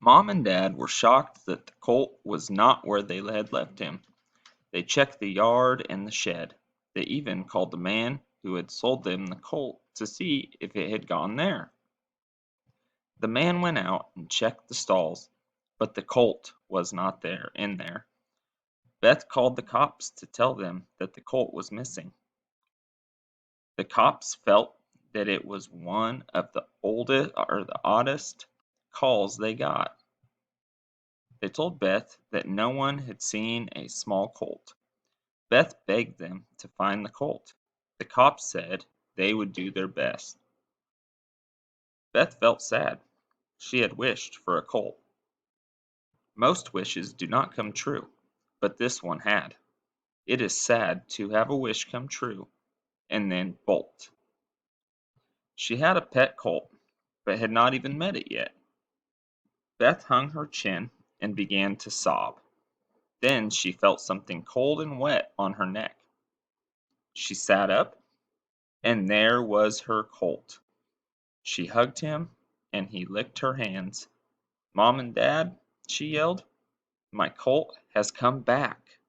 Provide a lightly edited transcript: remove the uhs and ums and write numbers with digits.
Mom and Dad were shocked that the colt was not where they had left him. They checked the yard and the shed. They even called the man who had sold them the colt to see if it had gone there. The man went out and checked the stalls, but the colt was not in there. Beth called the cops to tell them that the colt was missing. The cops felt that it was one of the oddest calls they got. They told Beth that no one had seen a small colt. Beth begged them to find the colt. The cops said they would do their best. Beth felt sad. She had wished for a colt. Most wishes do not come true, but this one had. It is sad to have a wish come true and then bolt. She had a pet colt, but had not even met it yet. Beth hung her chin and began to sob. Then she felt something cold and wet on her neck. She sat up, and there was her colt. She hugged him, and he licked her hands. "Mom and Dad," she yelled, "my colt has come back."